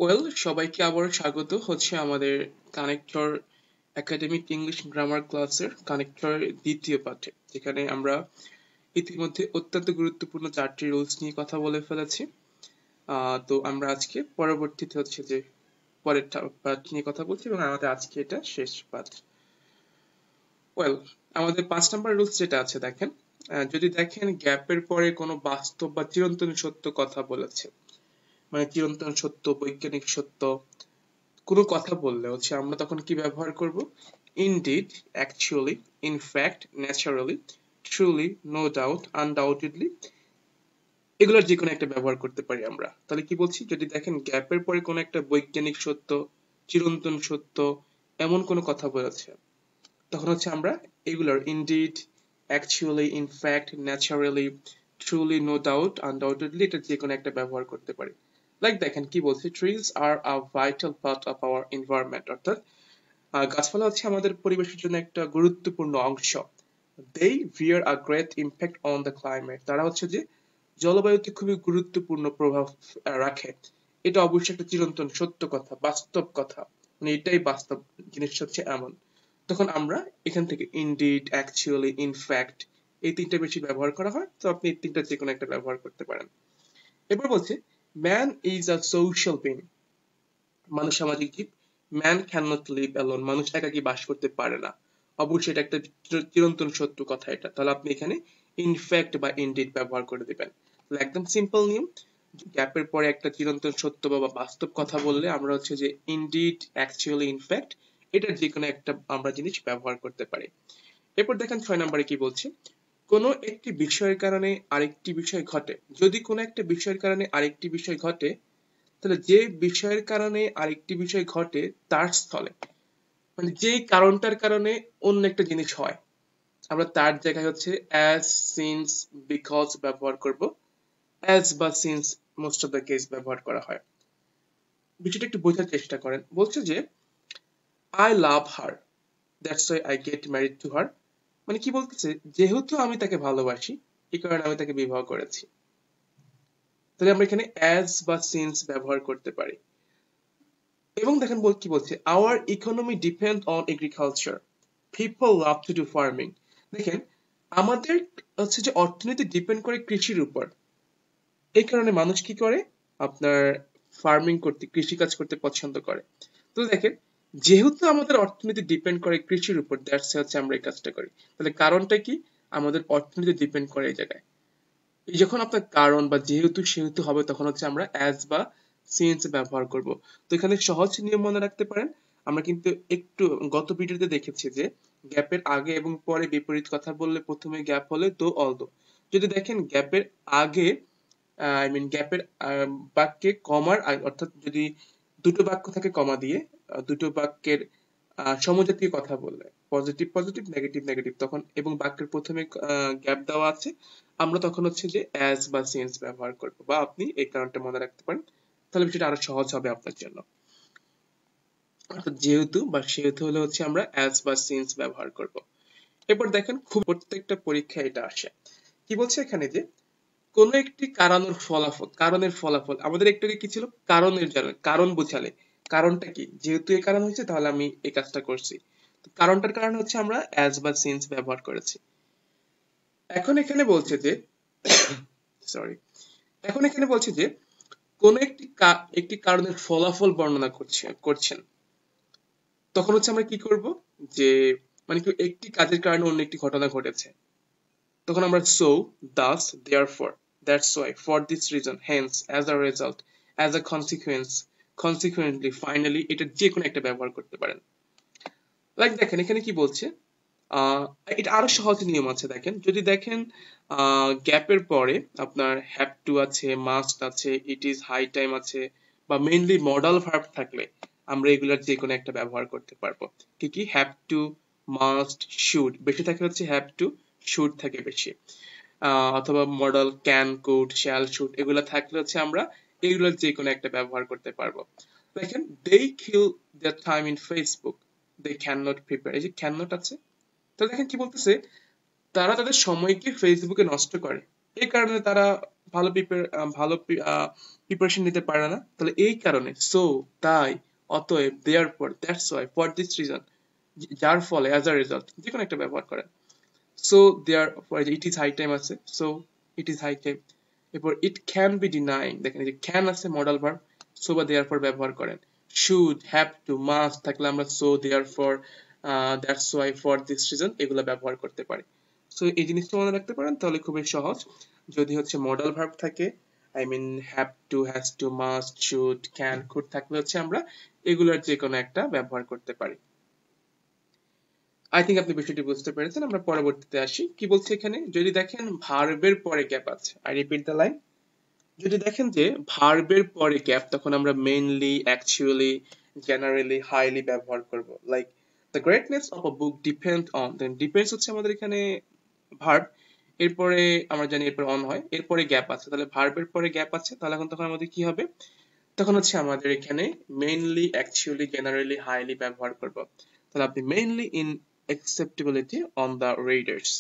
Well, সবাইকে আবারও স্বাগত হচ্ছে আমাদের কানেক্টর একাডেমিক ইংলিশ গ্রামার ক্লাসের কানেক্টরের দ্বিতীয় পাঠে, যেখানে আমরা ইতিমধ্যে অত্যন্ত গুরুত্বপূর্ণ 4টি রুলস নিয়ে কথা বলে ফেলেছি। তো আমরা আজকে পরবর্তীতে হচ্ছে যে পরের পাঠ নিয়ে কথা বলছি এবং আমাদের আজকে এটা শেষ পাঠ। ওয়েল, আমাদের 5 নম্বর রুলস যেটা আছে দেখেন, যদি দেখেন গ্যাপের পরে কোনো বাস্তব বা চিরন্তন সত্য কথা বলেছে, মানে চিরন্তন সত্য, বৈজ্ঞানিক সত্য কোনো কথা বললে হচ্ছে আমরা তখন কি ব্যবহার করব? indeed, actually, in fact, naturally, truly, no doubt, undoubtedly, এগুলোর যে কোনো একটা ব্যবহার করতে পারি আমরা। তাহলে কি বলছি, যদি দেখেন গ্যাপের পরে কোনো একটা বৈজ্ঞানিক সত্য, চিরন্তন সত্য এমন কোনো কথা বলেছে, তখন হচ্ছে আমরা এগুলোর indeed, actually, in fact, naturally, truly, no doubt, undoubtedly এটা যে কোনো একটা ব্যবহার করতে পারি। লাইক দেখেন কি বলছে, trees are a vital part of our environment, অর্থাৎ গাছপালা হচ্ছে আমাদের পরিবেশের জন্য একটা গুরুত্বপূর্ণ অংশ। they bear a great impact on the climate, তারা হচ্ছে যে জলবায়ুতে খুবই গুরুত্বপূর্ণ প্রভাব রাখে। এটা অবশ্যই একটা চিরন্তন সত্য কথা, বাস্তব কথা, মানে এটাই বাস্তব, জিনিসটা হচ্ছে এমন। তখন আমরা এখান থেকে indeed, actually, in fact এই তিনটা বেশি ব্যবহার করা হয়, তো আপনি এই তিনটা যে কোনো একটা ব্যবহার করতে পারেন। এবার বলছে man is a social being, মানুষ সামাজিক জীব। Man can not live alone, মানুষ একাকী বাস করতে পারে না। অবশ্যই এটা একটা চিরন্তন সত্য কথা এটা। তাহলে আপনি এখানে ইনফ্যাক্ট বা ইনডিড ব্যবহার করে দিবেন। তাহলে একদম সিম্পল নিয়ম, গ্যাপের পরে একটা চিরন্তন সত্য বা বাস্তব কথা বললে আমরা হচ্ছে যে ইনডিড, অ্যাকচুয়ালি, ইনফ্যাক্ট এটার যে কোনো একটা আমরা জিনিস ব্যবহার করতে পারি। এরপর দেখেন 6 নম্বরে কি বলছে, কোনো একটি বিষয়ের কারণে আরেকটি বিষয় ঘটে। যদি কোনো একটা বিষয়ের কারণে আরেকটি বিষয় ঘটে, তাহলে যে বিষয়ের কারণে আরেকটি বিষয় ঘটে তার স্থলে, মানে যেই কারণটার কারণে অন্য একটা জিনিস হয়, আমরা তার জায়গায় হচ্ছে as, since, because ব্যবহার করব। as বা since most of the case ব্যবহার করা হয়। বিষয়টা একটু বোঝার চেষ্টা করেন। বলছে যে I love her, that's why I get married to her, মানে কি বলতেছে, যেহেতু আমি তাকে ভালোবাসি এই কারণে আমি তাকে বিবাহ করেছি। তাহলে আমরা এখানে as বা since ব্যবহার করতে পারি। এবং দেখেন কি বলছে, our economy depend on agriculture, people love to do farming, দেখেন আমাদের হচ্ছে যে অর্থনীতি ডিপেন্ড করে কৃষির উপর, এই কারণে মানুষ কি করে, আপনার ফার্মিং করতে, কৃষিকাজ করতে পছন্দ করে। তো দেখেন যেহেতু আমাদের অর্থনীতি ডিপেন্ড করে কৃষির উপর, দ্যাটস হচ্ছে আমরা এই কাজটা করি। তাহলে কারণটা কি, আমাদের অর্থনীতি ডিপেন্ড করে এই জায়গায়। যখন আপনার কারণ বা যেহেতু সেহেতু হবে তখন হচ্ছে আমরা as বা since ব্যবহার করব। তো এখানে সহজ নিয়ম মনে রাখতে পারেন, আমরা কিন্তু একটু গত ভিডিওতে দেখেছি যে গ্যাপের আগে এবং পরে বিপরীত কথা বললে প্রথমে গ্যাপ হলে দো অলদো। যদি দেখেন গ্যাপের আগে আই মিন গ্যাপের বাক্যে কমার অর্থাৎ যদি দুটো বাক্য থাকে কমা দিয়ে, দুটো বাক্যের সমজাতীয় কথা বললে পজিটিভ পজিটিভ, নেগেটিভ নেগেটিভ, তখন এবং বাক্যের প্রথমে গ্যাপ দেওয়া আছে, আমরা তখন হচ্ছে যে as বা since ব্যবহার করব। বা আপনি এই কারণটা মনে রাখতে পারেন, তাহলে বিষয়টা আরো সহজ হবে আপনার জন্য। অর্থাৎ যেহেতু বা সেহেতু হলে হচ্ছে আমরা as বা since ব্যবহার করব। এরপর দেখেন খুব প্রত্যেকটা পরীক্ষায় এটা আসে। কি বলছে এখানে যে কোন একটি কারণের ফলাফল, কারণের ফলাফল, আমাদের একটু আগে কি ছিল, কারণের জন্য, কারণ বোঝালে কারণটা কি, যেহেতু এই কারণ হয়েছে তাহলে আমি এই কাজটা করছি। তো কারণটার কারণ হচ্ছে আমরা as বা since ব্যবহার করেছি। এখন এখানে বলছে যে সরি, এখন এখানে বলছে যে কোন একটি একটি কারণের ফলাফল বর্ণনা করছেন, তখন হচ্ছে আমরা কি করব, যে মানে কি একটি কাজের কারণে অন্য একটি ঘটনা ঘটেছে, তখন আমরা so, thus, therefore, that's why, for this reason, hence, as a result, as a consequence, consequently, finally এটা যে কোনো একটা ব্যবহার করতে পারেন। লাইক দেখেন এখানে কি বলছে, আহ এটা আরো সহজ নিয়ম আছে। দেখেন যদি দেখেন গ্যাপের পরে আপনার হ্যাভ টু আছে, মাস্ট আছে, ইট ইজ হাই টাইম আছে, বা মেইনলি মডাল ভার্ব থাকলে আমরা এগুলার যে কোনো একটা ব্যবহার করতে পারবো। কি কি, হ্যাভ টু, মাস্ট, শুড, বেশি থাকে হচ্ছে হ্যাভ টু, শুড থাকে বেশি, অথবা model can, could, shall, should এগুলা থাকলে হচ্ছে আমরা এগুলোর যে কোনো একটা ব্যবহার করতে পারবো। দেখেন they kill their time in Facebook, they cannot prepare, এই যে cannot আছে, তো দেখেন কি বলতেছে, তারা তাদের সময়কে ফেসবুকে নষ্ট করে, এই কারণে তারা ভালো প্রিপারেশন নিতে পারে না। তাহলে এই কারণে সো, তাই, অতএব, therefore, that's why, for this reason, যার ফলে, অ্যাজ আ রেজাল্ট, যে কোনো একটা ব্যবহার করেন। So there it is high time আছে, so it is high time. এরপর ইট ক্যান বি ডিনাইং, দেখেন এই যে ক্যান আছে মডাল ভার্ব, সো বা দেয়ারফর ব্যবহার করেন। শুড, হ্যাভ টু, মাস্ট থাকলে আমরা so, therefore, that's why, for this reason এগুলো ব্যবহার করতে পারি। সো এই জিনিসটা মনে রাখতে পারেন, তাহলে খুবই সহজ। যদি হচ্ছে মডাল ভার্ব থাকে, I mean have to, has to, must, should, can, could থাকলে হচ্ছে আমরা এগুলোর যে কোনো একটা ব্যবহার করতে পারি। আই থিঙ্ক আপনি বিষয়টি বুঝতে পেরেছেন। আমরা পরবর্তীতে আসি। কি বলছে এখানে, যদি দেখেন ভার্বের পরে গ্যাপ আছে, আই রিপিট দ্য লাইন, যদি দেখেন যে ভার্বের পরে গ্যাপ, তখন আমরা মেইনলি, অ্যাকচুয়ালি, জেনারেলি, হাইলি ব্যবহার করব। Like the greatness of a book depend on, then depends হচ্ছে আমাদের এখানে ভার্ব, এরপরে আমরা জানি এরপরে অন হয়, এরপরে গ্যাপ আছে, তাহলে ভার্বের পরে গ্যাপ আছে, তাহলে এখন তখন আমাদের কি হবে, তখন হচ্ছে আমাদের এখানে মেইনলি, অ্যাকচুয়ালি, জেনারেলি, হাইলি ব্যবহার করব। তাহলে আপনি mainly in acceptability on the readers.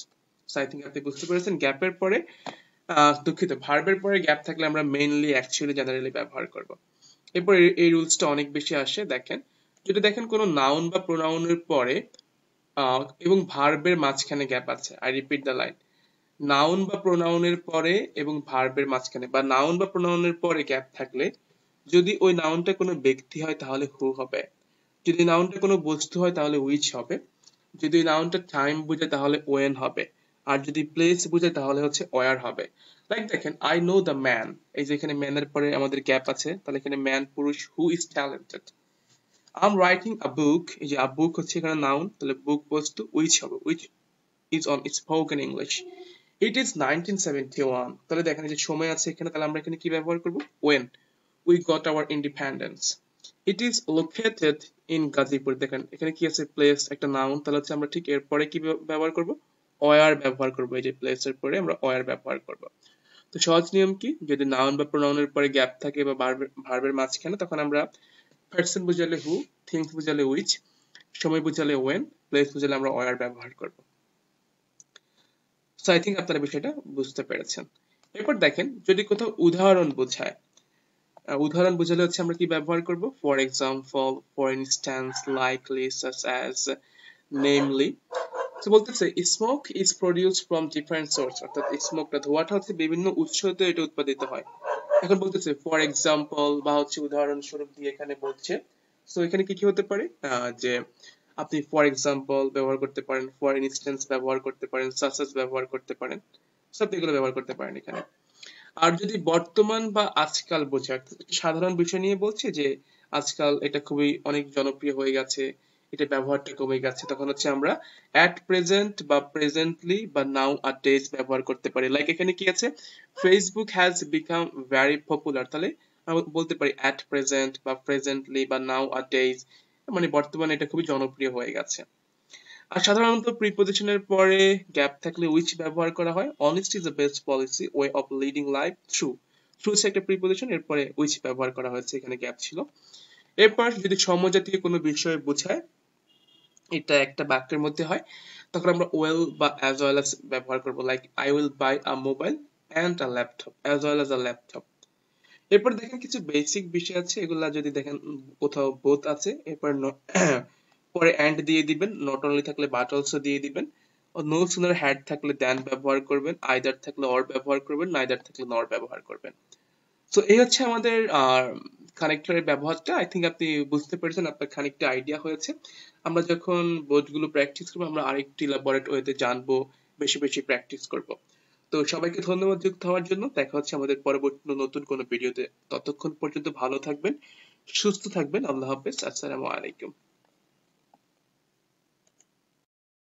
So I think আপনি বুঝতে পেরেছেন গ্যাপের পরে, দুঃখিত, ভার্বের পরে গ্যাপ থাকলে আমরা মেইনলি, অ্যাকচুয়ালি, জেনারেলি ব্যবহার করব। এরপর এই রুলসটা অনেক বেশি আসে, দেখেন যদি দেখেন কোনো নাউন বা প্রোনাউনের পরে এবং ভার্বের মাঝখানে গ্যাপ আছে, I repeat the line, noun বা প্রোনাউনের পরে এবং ভার্বের মাঝখানে, বা নাউন বা প্রোনাউনের পরে গ্যাপ থাকলে, যদি ওই নাউনটা কোনো ব্যক্তি হয় তাহলে হু হবে, যদি নাউনটা কোনো বস্তু হয় তাহলে উইচ হবে, যদি নাউনটা টাইম বোঝায় তাহলে ওয়েন হবে, আর যদি প্লেস বোঝায় তাহলে হচ্ছে ওয়ার হবে। লাইক দেখেন আই নো দ্য ম্যান, এই যে এখানে ম্যানের পরে আমাদের গ্যাপ আছে, তাহলে এখানে ম্যান পুরুষ, who is talented. I am writing a book, এই যে আ বুক হচ্ছে এখানে নাউন, তাহলে বুক বস্তু, উইচ হবে, which is on spoken English. It is 1971, তাহলে দেখেন এই যে সময় আছে এখানে, তাহলে আমরা এখানে কি ব্যবহার করব, when, we got our independence. It is located in Gazipur, দেখেন এখানে কি আছে, প্লেস একটা নাউন, তাহলে হচ্ছে আমরা ঠিক এরপরে কি ব্যবহার করব, ওয়ার ব্যবহার করব, এই যে প্লেসের পরে আমরা ওয়ার ব্যবহার করব। তো সহজ নিয়ম কি, যদি নাউন বা প্রোনাউনের পরে গ্যাপ থাকে বা ভার্বের মাঝখানে, তখন আমরা পারসন বুঝালে হু, থিংস বুঝালে উইচ, সময় বুঝালে ওয়েন, প্লেস বুঝালে আমরা ওয়ার ব্যবহার করব। সো আই থিঙ্ক আপনারা বিষয়টা বুঝতে পেরেছেন। এরপর দেখেন যদি কোথাও উদাহরণ বোঝায়, উদাহরণ বোঝালে হচ্ছে আমরা কি ব্যবহার করব, for example, for instance, likely, such as, namely. তো বলতেছে smoke is produced from different source, অর্থাৎ স্মোকটা, ধোঁয়াটা হচ্ছে বিভিন্ন উৎস হতে এটা উৎপাদিত হয়। এখন বলতেছে ফর এক্সাম্পল বা হচ্ছে উদাহরণস্বরূপ দিয়ে এখানে বলছে। সো এখানে কি কি হতে পারে, যে আপনি ফর এক্সাম্পল ব্যবহার করতে পারেন, ফর ইনস্ট্যান্স ব্যবহার করতে পারেন, সাচ অ্যাজ ব্যবহার করতে পারেন, সব এগুলো ব্যবহার করতে পারেন এখানে। আর যদি বর্তমান বা আজকাল বোঝায়, সাধারণ বিষয় নিয়ে বলছে যে আজকাল এটা খুবই অনেক জনপ্রিয় হয়ে গেছে, এটা ব্যবহারটা কমে গেছে, তখন হচ্ছে আমরা অ্যাট প্রেজেন্ট বা প্রেজেন্টলি বা নাও আর ডেজ ব্যবহার করতে পারি। লাইক এখানে কি আছে, Facebook has become very popular, তাহলে আমরা বলতে পারি অ্যাট প্রেজেন্ট বা প্রেজেন্টলি বা নাও আর ডেজ, মানে বর্তমানে এটা খুবই জনপ্রিয় হয়ে গেছে। আর সাধারণত প্রিপোজিশনের পরে গ্যাপ থাকলে উইচ ব্যবহার করা হয়, honesty is the best policy, way of leading life through, through হচ্ছে একটা প্রিপোজিশন, এরপরে উইচ ব্যবহার করা হয়েছে, এখানে গ্যাপ ছিল। এরপর যদি সমজাতীয় কোনো বিষয় বোঝায়, এটা একটা বাক্যের মধ্যে হয়, তখন আমরা ওয়েল বা অ্যাজ ওয়েল অ্যাজ ব্যবহার করবো, like I will buy a mobile and a laptop, as well as a laptop. এরপর দেখেন কিছু বেসিক বিষয় আছে, এগুলা যদি দেখেন কোথাও বোথ আছে, এরপর পরে অ্যান্ড দিয়ে দিবেন, নট অনলি থাকলে বাট অলসো দিয়ে দিবেন, নো সুনার হ্যাড থাকলে দ্যান ব্যবহার করবেন, আইদার থাকলে অর ব্যবহার করবেন, নাইদার থাকলে নর ব্যবহার করবেন। তো এই হচ্ছে আমাদের কানেক্টরের ব্যবহারটা। আই থিঙ্ক আপনি বুঝতে পেরেছেন, আপনার খানিকটা আইডিয়া হয়েছে। আমরা যখন বোধগুলো প্র্যাকটিস করবো, আমরা আরেকটি ইলাবোরেট ওয়েতে জানবো, বেশি বেশি প্র্যাকটিস করব। তো সবাইকে ধন্যবাদ যুক্ত হওয়ার জন্য। দেখা হচ্ছে আমাদের পরবর্তী নতুন কোনো ভিডিওতে। ততক্ষণ পর্যন্ত ভালো থাকবেন, সুস্থ থাকবেন। আল্লাহ হাফেজ, আসসালামু আলাইকুম।